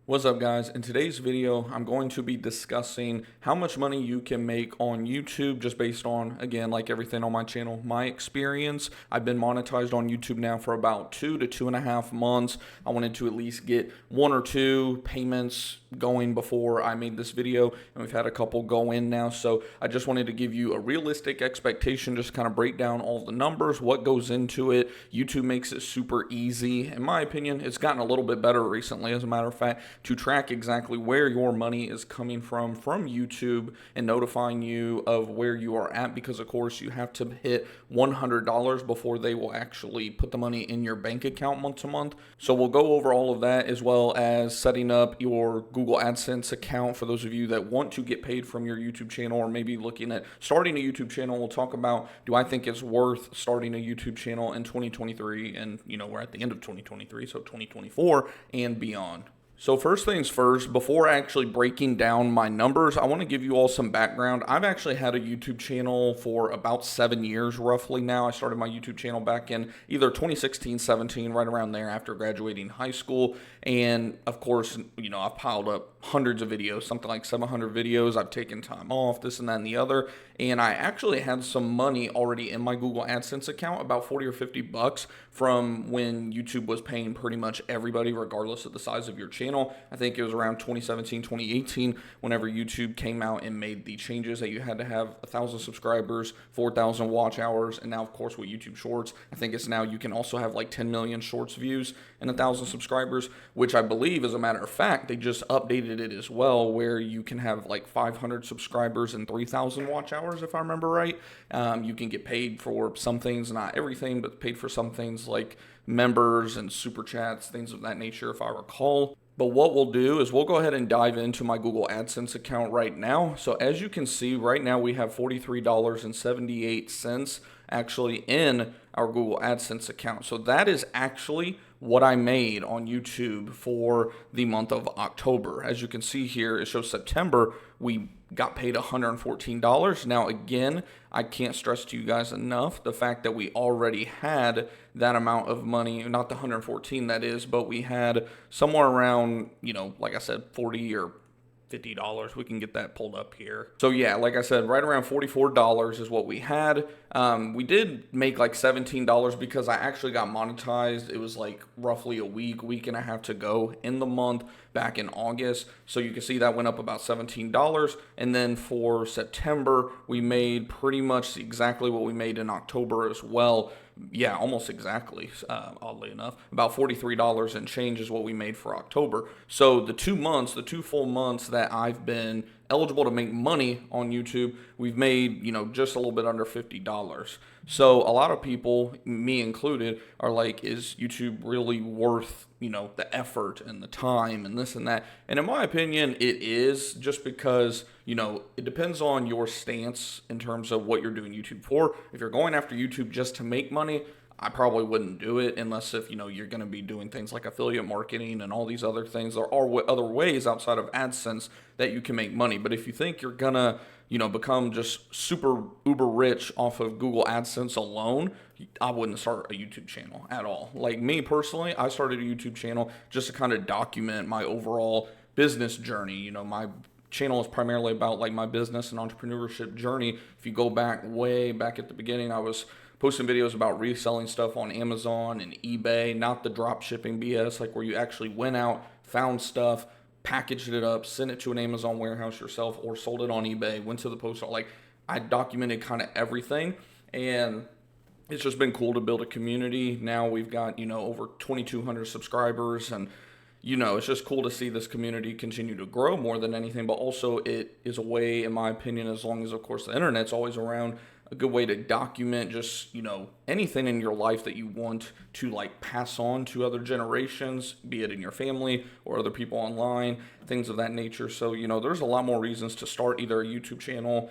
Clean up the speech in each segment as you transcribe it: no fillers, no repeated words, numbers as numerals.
What's up, guys? In today's video, I'm going to be discussing how much money you can make on YouTube just based on, again, like everything on my channel, my experience. I've been monetized on YouTube now for about 2 to 2.5 months. I wanted to at least get one or two payments going before I made this video, and we've had a couple go in now. So I just wanted to give you a realistic expectation, just kind of break down all the numbers, what goes into it. YouTube makes it super easy. In my opinion, it's gotten a little bit better recently, as a matter of fact, to track exactly where your money is coming from YouTube and notifying you of where you are at, because of course you have to hit $100 before they will actually put the money in your bank account month to month. So we'll go over all of that, as well as setting up your Google AdSense account for those of you that want to get paid from your YouTube channel, or maybe looking at starting a YouTube channel. We'll talk about, do I think it's worth starting a YouTube channel in 2023, and we're at the end of 2023, so 2024 and beyond. So first things first, before actually breaking down my numbers, I want to give you all some background. I've actually had a YouTube channel for about 7 years roughly now. I started my YouTube channel back in either 2016, 17, right around there after graduating high school. And of course, I've piled up hundreds of videos, something like 700 videos. I've taken time off, this and that and the other. And I actually had some money already in my Google AdSense account, about 40 or 50 bucks from when YouTube was paying pretty much everybody, regardless of the size of your channel. I think it was around 2017, 2018, whenever YouTube came out and made the changes that you had to have 1,000 subscribers, 4,000 watch hours, and now, of course, with YouTube Shorts, I think it's now you can also have like 10 million Shorts views and 1,000 subscribers, which I believe, as a matter of fact, they just updated it as well, where you can have like 500 subscribers and 3,000 watch hours, if I remember right. You can get paid for some things, not everything, but paid for some things like members and super chats, things of that nature, if I recall. But what we'll do is we'll go ahead and dive into my Google AdSense account right now. So as you can see, right now we have $43.78 actually in our Google AdSense account. So that is actually what I made on YouTube for the month of October. As you can see here, it shows September, we got paid $114. Now, again, I can't stress to you guys enough the fact that we already had that amount of money, not the 114 that is, but we had somewhere around, like I said, 40 or $50. We can get that pulled up here. So yeah, like I said, right around $44 is what we had. We did make like $17 because I actually got monetized. It was like roughly a week and a half to go in the month back in August. So you can see that went up about $17. And then for September, we made pretty much exactly what we made in October as well. Yeah, almost exactly, oddly enough. About $43 and change is what we made for October. So the 2 months, the 2 full months that I've been eligible to make money on YouTube, we've made, just a little bit under $50. So a lot of people, me included, are like, is YouTube really worth, the effort and the time and this and that? And in my opinion, it is, just because, it depends on your stance in terms of what you're doing YouTube for. If you're going after YouTube just to make money, I probably wouldn't do it, unless if, you're going to be doing things like affiliate marketing and all these other things. There are other ways outside of AdSense that you can make money. But if you think you're going to, become just super uber rich off of Google AdSense alone, I wouldn't start a YouTube channel at all. Like me personally, I started a YouTube channel just to kind of document my overall business journey. My channel is primarily about like my business and entrepreneurship journey. If you go back way back at the beginning, I was posting videos about reselling stuff on Amazon and eBay, not the drop shipping BS, like where you actually went out, found stuff, packaged it up, sent it to an Amazon warehouse yourself, or sold it on eBay, went to the post office. Like, I documented kind of everything, and it's just been cool to build a community. Now we've got, over 2,200 subscribers, and it's just cool to see this community continue to grow more than anything. But also, it is a way, in my opinion, as long as, of course, the internet's always around, a good way to document just, anything in your life that you want to like pass on to other generations, be it in your family or other people online, things of that nature. So, there's a lot more reasons to start either a YouTube channel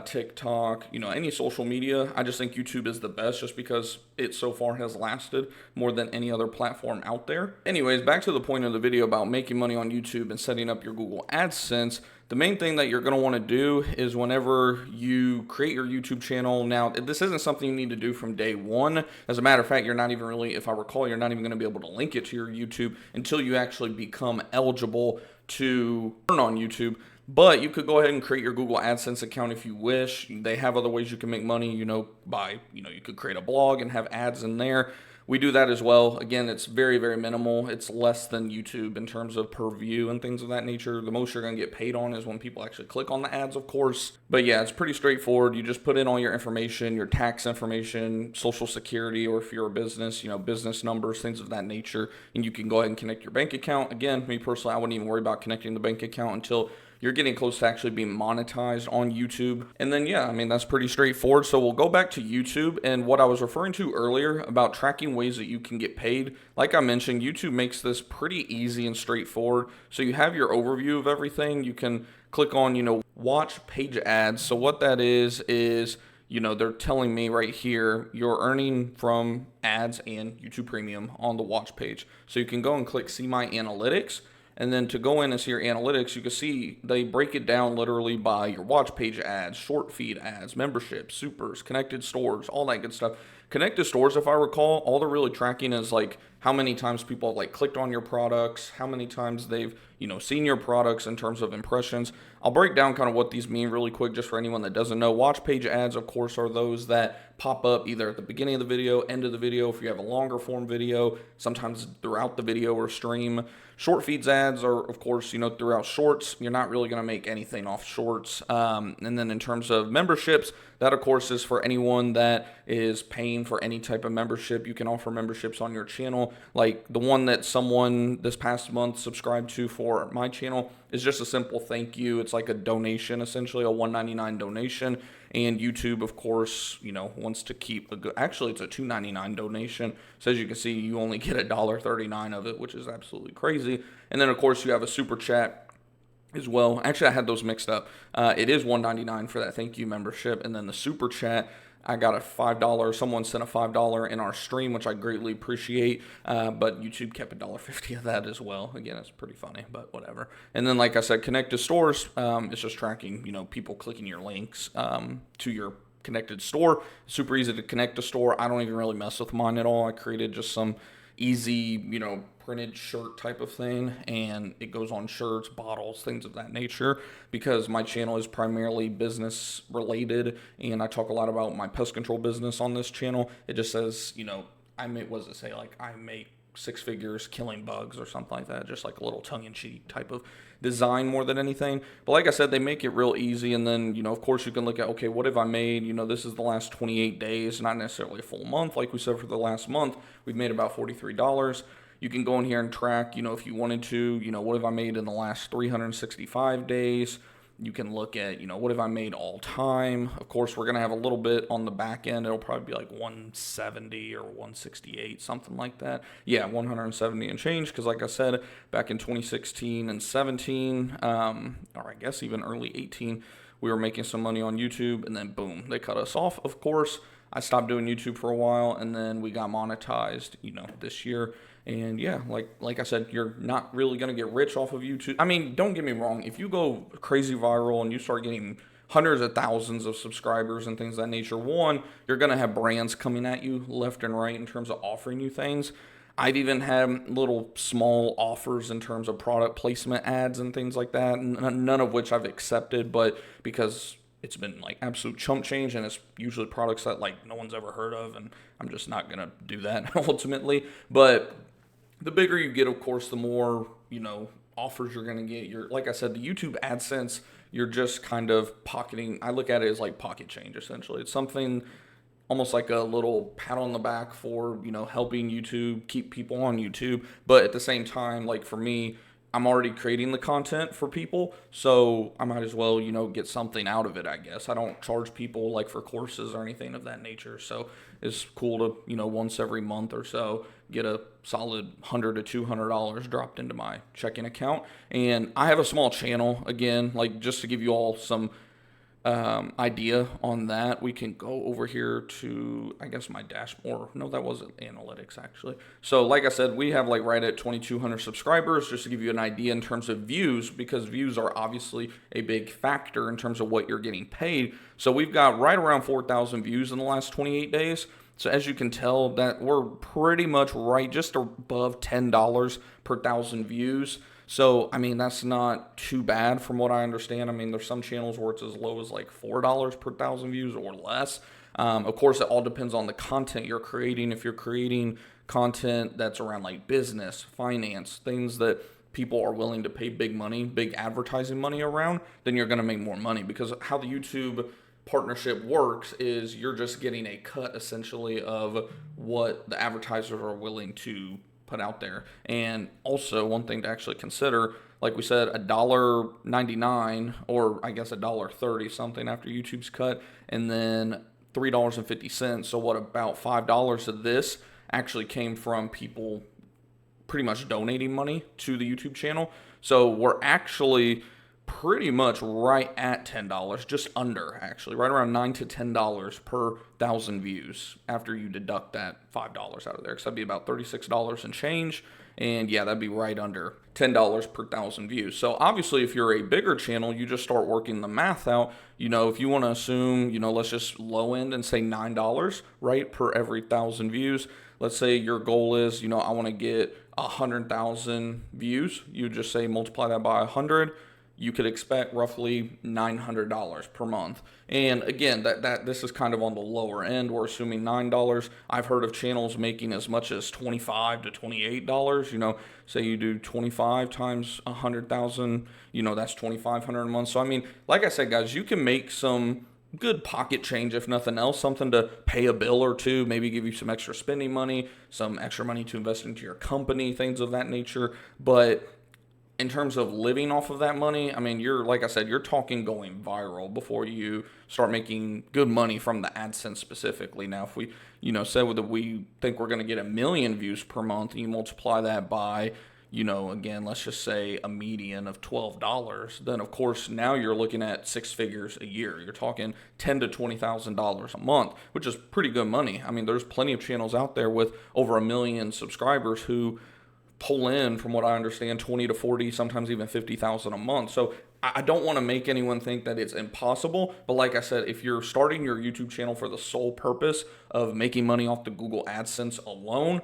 TikTok, any social media. I just think YouTube is the best just because it so far has lasted more than any other platform out there. Anyways, back to the point of the video about making money on YouTube and setting up your Google AdSense. The main thing that you're going to want to do is whenever you create your YouTube channel, now this isn't something you need to do from day one. As a matter of fact, you're not even really, if I recall, you're not even going to be able to link it to your YouTube until you actually become eligible to earn on YouTube. But you could go ahead and create your Google AdSense account if you wish. They have other ways you can make money, by, you could create a blog and have ads in there. We do that as well. Again, it's very, very minimal. It's less than YouTube in terms of per view and things of that nature. The most you're going to get paid on is when people actually click on the ads, of course. But yeah, it's pretty straightforward. You just put in all your information, your tax information, social security, or if you're a business, business numbers, things of that nature, and you can go ahead and connect your bank account. Again, me personally, I wouldn't even worry about connecting the bank account until you're getting close to actually being monetized on YouTube. And then, yeah, that's pretty straightforward. So we'll go back to YouTube and what I was referring to earlier about tracking ways that you can get paid. Like I mentioned, YouTube makes this pretty easy and straightforward. So you have your overview of everything. You can click on, watch page ads. So what that is, they're telling me right here, you're earning from ads and YouTube Premium on the watch page. So you can go and click see my analytics. And then to go in and see your analytics, you can see they break it down literally by your watch page ads, short feed ads, memberships, supers, connected stores, all that good stuff. Connected stores, if I recall, all they're really tracking is like how many times people have clicked on your products, how many times they've, seen your products in terms of impressions. I'll break down kind of what these mean really quick just for anyone that doesn't know. Watch page ads, of course, are those that pop up either at the beginning of the video, end of the video, if you have a longer form video, sometimes throughout the video or stream. Short feeds ads are, of course, throughout shorts. You're not really going to make anything off shorts. And then in terms of memberships, that, of course, is for anyone that is paying for any type of membership. You can offer memberships on your channel. Like the one that someone this past month subscribed to for my channel is just a simple thank you. It's like a donation, essentially, a $1.99 donation. And YouTube, of course, wants to keep a good, actually it's a $2.99 donation. So as you can see, you only get $1.39 of it, which is absolutely crazy. And then of course you have a super chat as well. Actually, I had those mixed up. It is $1.99 for that thank you membership. And then the super chat, I got a $5. Someone sent a $5 in our stream, which I greatly appreciate. But YouTube kept $1.50 of that as well. Again, it's pretty funny, but whatever. And then, like I said, connect to stores. It's just tracking, people clicking your links to your connected store. Super easy to connect a store. I don't even really mess with mine at all. I created just some easy, printed shirt type of thing, and it goes on shirts, bottles, things of that nature, because my channel is primarily business related, and I talk a lot about my pest control business on this channel. It just says, I make six figures killing bugs or something like that, just like a little tongue-in-cheek type of design more than anything. But like I said, they make it real easy, and then, of course, you can look at, okay, what have I made? This is the last 28 days, not necessarily a full month. Like we said, for the last month, we've made about $43. You can go in here and track, if you wanted to, what have I made in the last 365 days? You can look at, what have I made all time? Of course, we're going to have a little bit on the back end. It'll probably be like 170 or 168, something like that. Yeah, 170 and change, because like I said, back in 2016 and 17, or I guess even early 18, we were making some money on YouTube, and then boom, they cut us off, of course. I stopped doing YouTube for a while, and then we got monetized, this year. And yeah, like I said, you're not really going to get rich off of YouTube. Don't get me wrong. If you go crazy viral and you start getting hundreds of thousands of subscribers and things of that nature, one, you're going to have brands coming at you left and right in terms of offering you things. I've even had little small offers in terms of product placement ads and things like that, none of which I've accepted, but because it's been absolute chump change, and it's usually products that no one's ever heard of, and I'm just not going to do that ultimately. But the bigger you get, of course, the more, offers you're going to get. Like I said, the YouTube AdSense, you're just kind of pocketing. I look at it as like pocket change, essentially. It's something almost like a little pat on the back for, helping YouTube keep people on YouTube. But at the same time, for me, I'm already creating the content for people, so I might as well, get something out of it, I guess. I don't charge people for courses or anything of that nature, so it's cool to, once every month or so, get a solid $100 to $200 dropped into my checking account. And I have a small channel, again, just to give you all some idea on that, we can go over here to, I guess, my dashboard. No, that wasn't analytics, actually. So like I said, we have like right at 2,200 subscribers, just to give you an idea in terms of views, because views are obviously a big factor in terms of what you're getting paid. So we've got right around 4,000 views in the last 28 days. So as you can tell, that we're pretty much right just above $10 per thousand views. So, I mean, that's not too bad from what I understand. I mean, there's some channels where it's as low as like $4 per thousand views or less. Of course, it all depends on the content you're creating. If you're creating content that's around like business, finance, things that people are willing to pay big money, big advertising money around, then you're going to make more money, because how the YouTube partnership works is you're just getting a cut essentially of what the advertisers are willing to put out there. And also, one thing to actually consider, like we said, $1.99, or I guess $1.30 something after YouTube's cut, and then $3.50. So what, about $5 of this actually came from people pretty much donating money to the YouTube channel. So we're actually pretty much right at $10, just under, actually, right around $9 to $10 per thousand views after you deduct that $5 out of there, because that'd be about $36 and change. And yeah, that'd be right under $10 per thousand views. So obviously, if you're a bigger channel, you just start working the math out. If you want to assume, let's just low end and say $9, right, per every thousand views. Let's say your goal is, I want to get 100,000 views. You just say multiply that by 100. You could expect roughly $900 per month. And again, that this is kind of on the lower end. We're assuming $9. I've heard of channels making as much as $25 to $28. Say you do 25 times 100,000, that's $2,500 a month. So I mean, like I said, guys, you can make some good pocket change, if nothing else, something to pay a bill or two, maybe give you some extra spending money, some extra money to invest into your company, things of that nature. But in terms of living off of that money, I mean, like I said, you're talking going viral before you start making good money from the AdSense specifically. Now, if we, say that we think we're going to get 1 million views per month, and you multiply that by, again, let's just say a median of $12, then of course now you're looking at six figures a year. You're talking $10,000 to $20,000 a month, which is pretty good money. I mean, there's plenty of channels out there with over 1 million subscribers who pull in, from what I understand, 20 to 40, sometimes even 50,000 a month. So I don't want to make anyone think that it's impossible. But like I said, if you're starting your YouTube channel for the sole purpose of making money off the Google AdSense alone,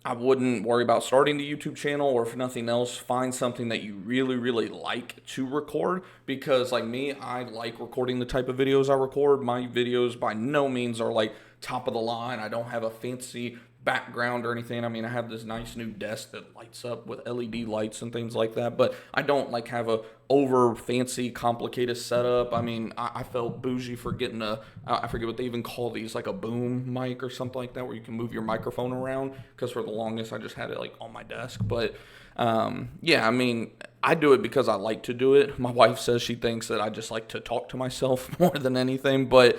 I wouldn't worry about starting the YouTube channel, or if nothing else, find something that you really, really like to record. Because like me, I like recording the type of videos I record. My videos by no means are like top of the line. I don't have a fancy background or anything. I mean, I have this nice new desk that lights up with LED lights and things like that, but I don't like have a over fancy complicated setup. I mean, I felt bougie for getting I forget what they even call these, like a boom mic or something like that, where you can move your microphone around, because for the longest I just had it like on my desk. But yeah, I mean, I do it because I like to do it. My wife says she thinks that I just like to talk to myself more than anything, but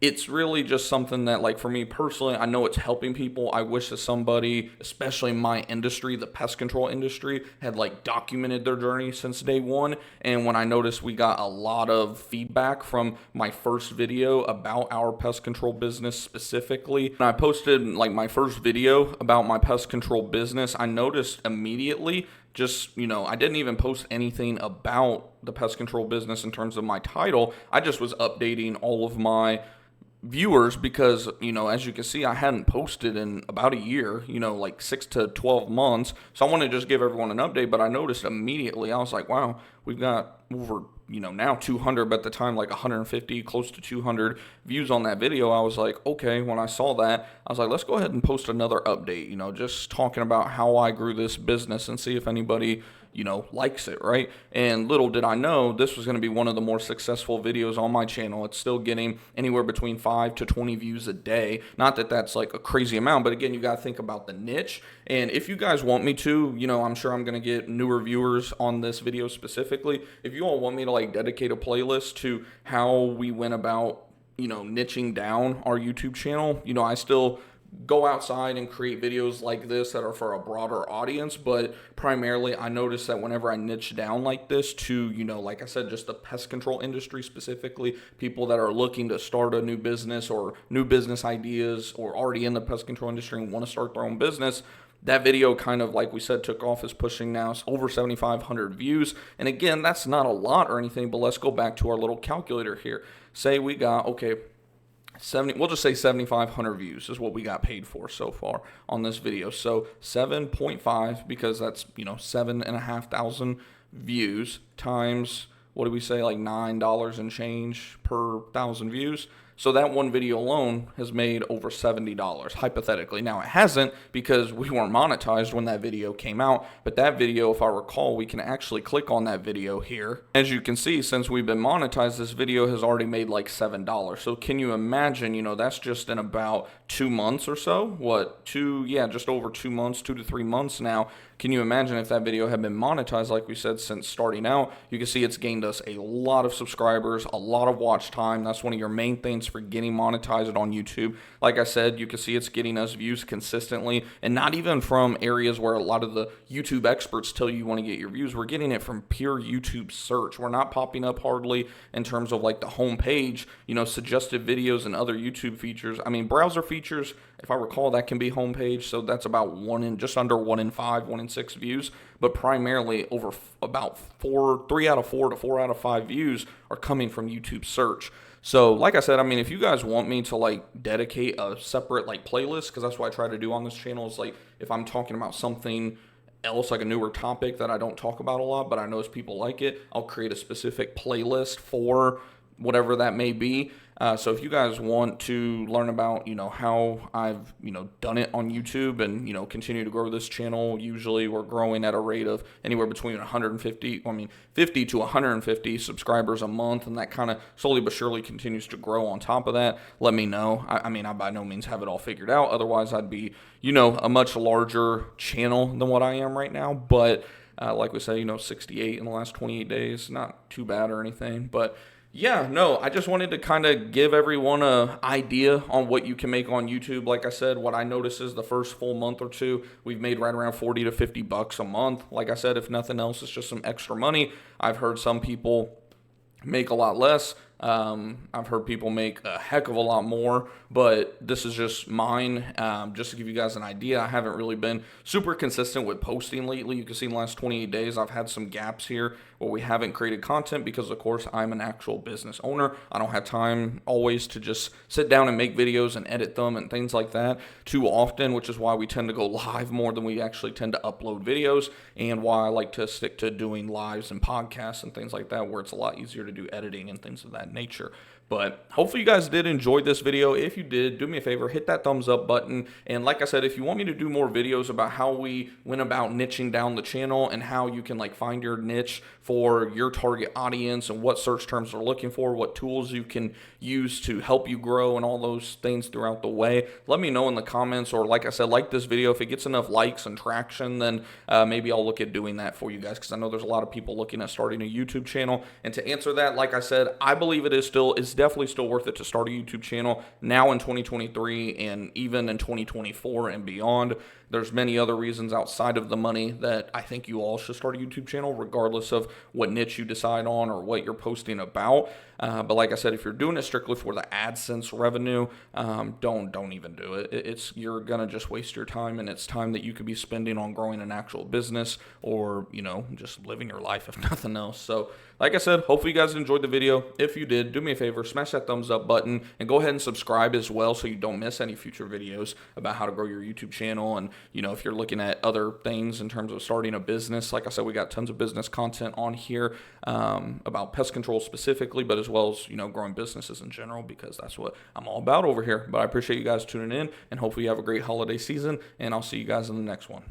it's really just something that, like, for me personally, I know it's helping people. I wish that somebody, especially in my industry, the pest control industry, had like documented their journey since day one. And when I noticed we got a lot of feedback from my first video about our pest control business specifically, and I posted like my first video about my pest control business, I noticed immediately, just, I didn't even post anything about the pest control business in terms of my title. I just was updating all of my viewers, because as you can see, I hadn't posted in about a year, like 6 to 12 months. So I want to just give everyone an update. But I noticed immediately, I was like, wow, we've got over now 200, but at the time like 150, close to 200 views on that video. I was like, okay, when I saw that, I was like, let's go ahead and post another update, just talking about how I grew this business and see if anybody likes it, right? And little did I know, this was going to be one of the more successful videos on my channel. It's still getting anywhere between 5 to 20 views a day. Not that that's like a crazy amount, but again, you got to think about the niche. And if you guys want me to, I'm sure I'm going to get newer viewers on this video specifically. If you all want me to like dedicate a playlist to how we went about, niching down our YouTube channel, I still go outside and create videos like this that are for a broader audience, but primarily I notice that whenever I niche down like this to, like I said, just the pest control industry specifically, people that are looking to start a new business or new business ideas or already in the pest control industry and want to start their own business, that video kind of, like we said, took off, is pushing now over 7,500 views. And again, that's not a lot or anything, but let's go back to our little calculator here. Say we got, okay, we'll just say 7,500 views is what we got paid for so far on this video. So 7.5, because that's, 7,500 views times, what do we say, like $9 and change per 1,000 views. So that one video alone has made over $70, hypothetically. Now, it hasn't because we weren't monetized when that video came out, but that video, if I recall, we can actually click on that video here. As you can see, since we've been monetized, this video has already made like $7. So can you imagine, that's just in about 2 months or so? Just over 2 months, 2 to 3 months now. Can you imagine if that video had been monetized, like we said, since starting out? You can see it's gained us a lot of subscribers, a lot of watch time. That's one of your main things for getting monetized on YouTube. Like I said, you can see it's getting us views consistently, and not even from areas where a lot of the YouTube experts tell you want to get your views. We're getting it from pure YouTube search. We're not popping up hardly in terms of like the home page, suggested videos and other YouTube features. I mean, browser features, if I recall, that can be homepage. So that's about just under 1 in 5, 1 in 6 views. But primarily over about 3 out of 4 to 4 out of 5 views are coming from YouTube search. So like I said, I mean, if you guys want me to like dedicate a separate like playlist, because that's what I try to do on this channel, is like if I'm talking about something else, like a newer topic that I don't talk about a lot, but I notice people like it, I'll create a specific playlist for whatever that may be. So if you guys want to learn about, how I've, done it on YouTube and, continue to grow this channel, usually we're growing at a rate of anywhere between 50 to 150 subscribers a month. And that kind of slowly but surely continues to grow on top of that. Let me know. I by no means have it all figured out. Otherwise, I'd be, a much larger channel than what I am right now. But like we say, 68 in the last 28 days, not too bad or anything. But yeah, no, I just wanted to kind of give everyone an idea on what you can make on YouTube. Like I said, what I noticed is the first full month or two, we've made right around 40 to 50 bucks a month. Like I said, if nothing else, it's just some extra money. I've heard some people make a lot less. I've heard people make a heck of a lot more, but this is just mine. Just to give you guys an idea, I haven't really been super consistent with posting lately. You can see in the last 28 days, I've had some gaps here where we haven't created content because, of course, I'm an actual business owner. I don't have time always to just sit down and make videos and edit them and things like that too often, which is why we tend to go live more than we actually tend to upload videos, and why I like to stick to doing lives and podcasts and things like that, where it's a lot easier to do editing and things of that nature. But hopefully you guys did enjoy this video. If you did, do me a favor, hit that thumbs up button. And like I said, if you want me to do more videos about how we went about niching down the channel and how you can like find your niche for your target audience and what search terms they're looking for, what tools you can use to help you grow and all those things throughout the way, let me know in the comments. Or like I said, like this video. If it gets enough likes and traction, then maybe I'll look at doing that for you guys, because I know there's a lot of people looking at starting a YouTube channel. And to answer that, like I said, I believe it's definitely still worth it to start a YouTube channel now in 2023 and even in 2024 and beyond. There's many other reasons outside of the money that I think you all should start a YouTube channel, regardless of what niche you decide on or what you're posting about. But like I said, if you're doing it strictly for the AdSense revenue, don't even do it. You're gonna just waste your time, and it's time that you could be spending on growing an actual business or just living your life, if nothing else. So like I said, hopefully you guys enjoyed the video. If you did, do me a favor, smash that thumbs up button and go ahead and subscribe as well, so you don't miss any future videos about how to grow your YouTube channel. And if you're looking at other things in terms of starting a business, like I said, we got tons of business content on here about pest control specifically, but as well as growing businesses in general, because that's what I'm all about over here. But I appreciate you guys tuning in, and hopefully you have a great holiday season, and I'll see you guys in the next one.